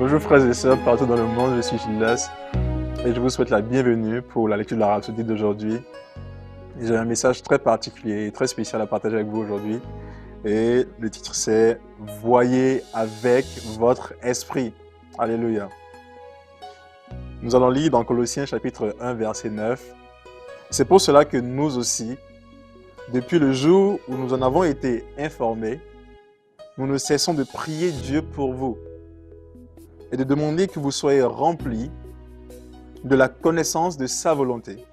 Bonjour frères et sœurs partout dans le monde, je suis Gildas et je vous souhaite la bienvenue pour la lecture de la Rhapsodie d'aujourd'hui. J'ai un message très particulier et très spécial à partager avec vous aujourd'hui et le titre c'est « Voyez avec votre esprit ». Alléluia. Nous allons lire dans Colossiens chapitre 1 verset 9. C'est pour cela que nous aussi, depuis le jour où nous en avons été informés, nous ne cessons de prier Dieu pour vous et de demander que vous soyez remplis de la connaissance de sa volonté,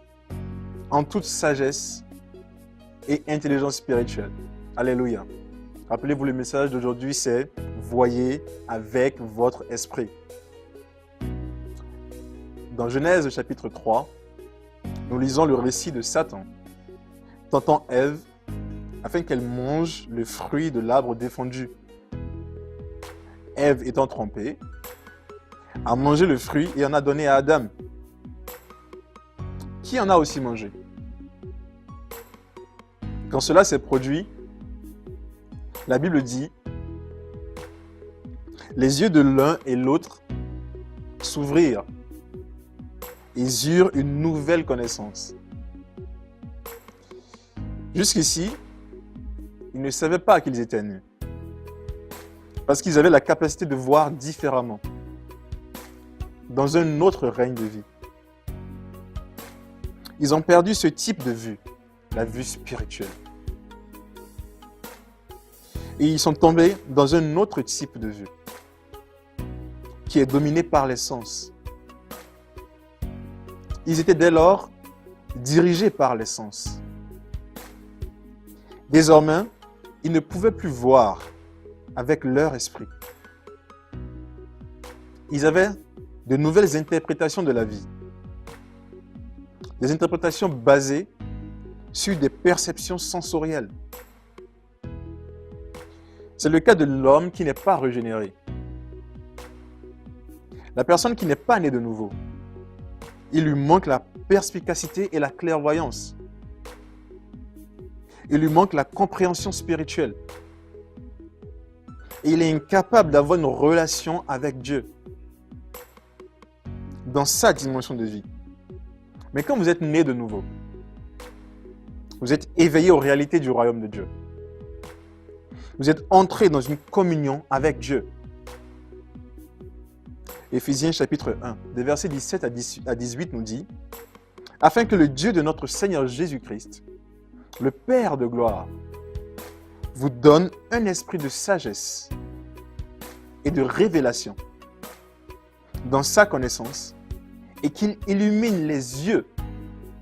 en toute sagesse et intelligence spirituelle. Alléluia. Rappelez-vous, le message d'aujourd'hui, c'est « Voyez avec votre esprit ». Dans Genèse chapitre 3, nous lisons le récit de Satan, tentant Ève afin qu'elle mange le fruit de l'arbre défendu. Ève étant trompée, a mangé le fruit et en a donné à Adam, qui en a aussi mangé. Quand cela s'est produit, la Bible dit « Les yeux de l'un et l'autre s'ouvrirent et ils eurent une nouvelle connaissance. » Jusqu'ici, ils ne savaient pas qu'ils étaient nus, parce qu'ils avaient la capacité de voir différemment, dans un autre règne de vie. Ils ont perdu ce type de vue, la vue spirituelle. Et ils sont tombés dans un autre type de vue, qui est dominé par les sens. Ils étaient dès lors dirigés par les sens. Désormais, ils ne pouvaient plus voir avec leur esprit. Ils avaient de nouvelles interprétations de la vie. Des interprétations basées sur des perceptions sensorielles. C'est le cas de l'homme qui n'est pas régénéré. La personne qui n'est pas née de nouveau. Il lui manque la perspicacité et la clairvoyance. Il lui manque la compréhension spirituelle. Et il est incapable d'avoir une relation avec Dieu dans sa dimension de vie. Mais quand vous êtes né de nouveau, vous êtes éveillé aux réalités du royaume de Dieu. Vous êtes entré dans une communion avec Dieu. Éphésiens chapitre 1, des versets 17 à 18 nous dit « Afin que le Dieu de notre Seigneur Jésus-Christ, le Père de gloire, vous donne un esprit de sagesse et de révélation dans sa connaissance et qu'il illumine les yeux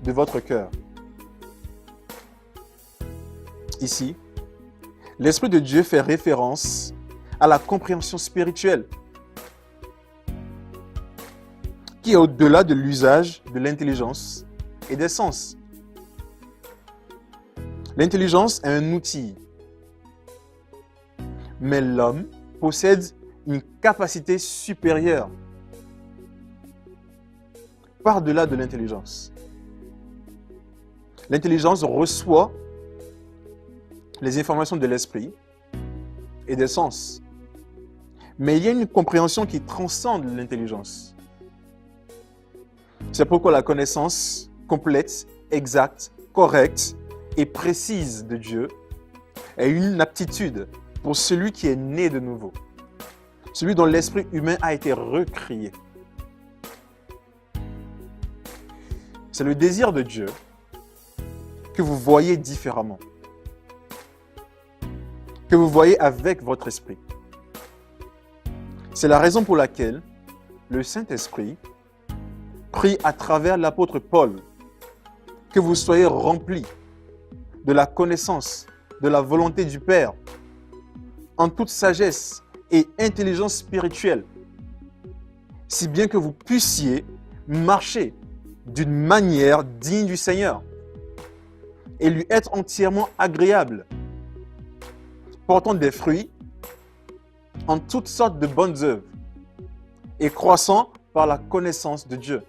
de votre cœur. » Ici, l'Esprit de Dieu fait référence à la compréhension spirituelle qui est au-delà de l'usage de l'intelligence et des sens. L'intelligence est un outil, mais l'homme possède une capacité supérieure par-delà de l'intelligence. L'intelligence reçoit les informations de l'esprit et des sens. Mais il y a une compréhension qui transcende l'intelligence. C'est pourquoi la connaissance complète, exacte, correcte et précise de Dieu est une aptitude pour celui qui est né de nouveau, celui dont l'esprit humain a été recréé. C'est le désir de Dieu que vous voyez différemment, que vous voyez avec votre esprit. C'est la raison pour laquelle le Saint-Esprit prie à travers l'apôtre Paul que vous soyez remplis de la connaissance, de la volonté du Père, en toute sagesse et intelligence spirituelle, si bien que vous puissiez marcher d'une manière digne du Seigneur et lui être entièrement agréable, portant des fruits en toutes sortes de bonnes œuvres et croissant par la connaissance de Dieu.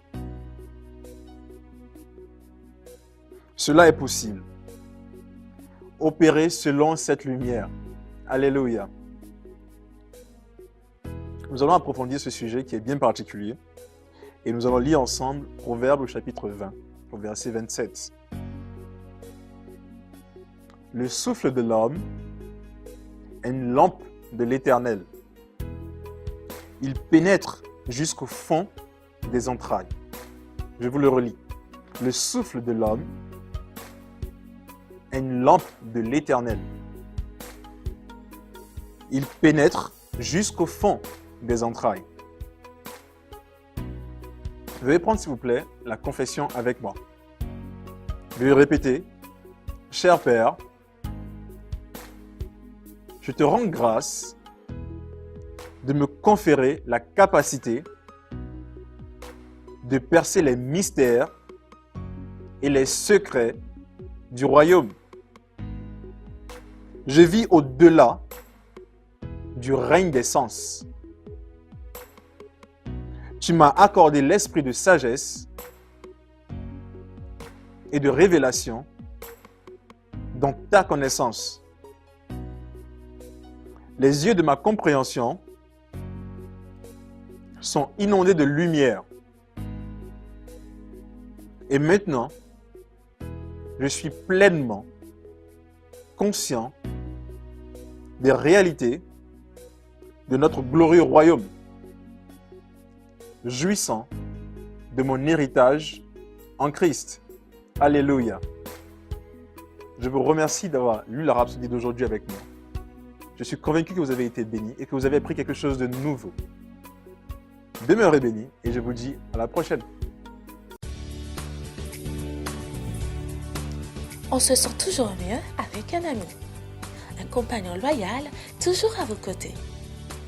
Cela est possible. Opérez selon cette lumière. Alléluia. nous allons approfondir ce sujet qui est bien particulier et nous allons lire ensemble Proverbes au chapitre 20, au verset 27. Le souffle de l'homme est une lampe de l'Éternel. Il pénètre jusqu'au fond des entrailles. Je vous le relis. Le souffle de l'homme est une lampe de l'Éternel. Il pénètre jusqu'au fond des entrailles. Veuillez prendre, s'il vous plaît, la confession avec moi. Veuillez répéter. Cher Père, je te rends grâce de me conférer la capacité de percer les mystères et les secrets du royaume. Je vis au-delà du règne des sens. Tu m'as accordé l'esprit de sagesse et de révélation dans ta connaissance. Les yeux de ma compréhension sont inondés de lumière. Et maintenant, je suis pleinement conscient des réalités de notre glorieux royaume, jouissant de mon héritage en Christ. Alléluia. Je vous remercie d'avoir lu la Rhapsodie d'aujourd'hui avec moi. Je suis convaincu que vous avez été bénis et que vous avez appris quelque chose de nouveau. Demeurez bénis et je vous dis à la prochaine. On se sent toujours mieux avec un ami. Un compagnon loyal, toujours à vos côtés.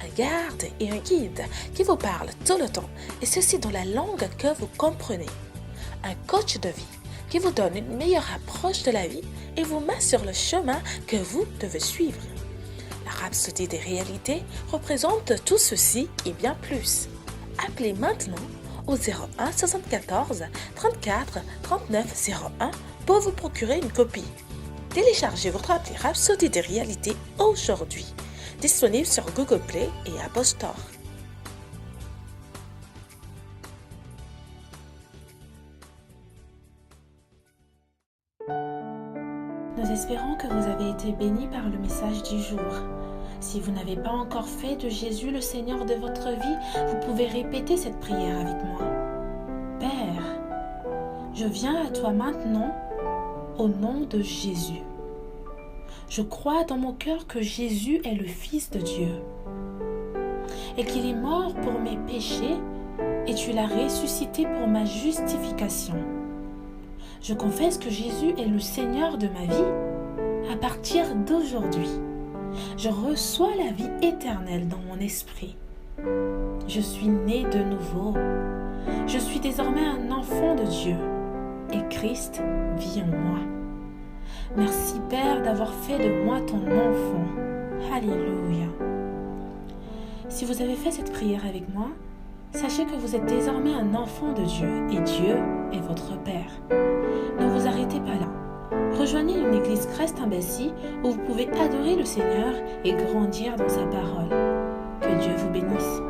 Un garde et un guide qui vous parle tout le temps, et ceci dans la langue que vous comprenez. Un coach de vie qui vous donne une meilleure approche de la vie et vous met sur le chemin que vous devez suivre. La Rhapsodie des réalités représente tout ceci et bien plus. Appelez maintenant au 01 74 34 39 01 pour vous procurer une copie. Téléchargez votre appli Rhapsodie des réalités aujourd'hui. Disponible sur Google Play et Apple Store. Nous espérons que vous avez été bénis par le message du jour. Si vous n'avez pas encore fait de Jésus le Seigneur de votre vie, vous pouvez répéter cette prière avec moi. Père, je viens à toi maintenant au nom de Jésus. Je crois dans mon cœur que Jésus est le Fils de Dieu et qu'il est mort pour mes péchés et tu l'as ressuscité pour ma justification. Je confesse que Jésus est le Seigneur de ma vie à partir d'aujourd'hui. Je reçois la vie éternelle dans mon esprit. Je suis né de nouveau. Je suis désormais un enfant de Dieu et Christ vit en moi. Merci Père d'avoir fait de moi ton enfant. Alléluia. Si vous avez fait cette prière avec moi, sachez que vous êtes désormais un enfant de Dieu et Dieu est votre Père. Ne vous arrêtez pas là. Rejoignez une église Christ en Bessie où vous pouvez adorer le Seigneur et grandir dans sa parole. Que Dieu vous bénisse.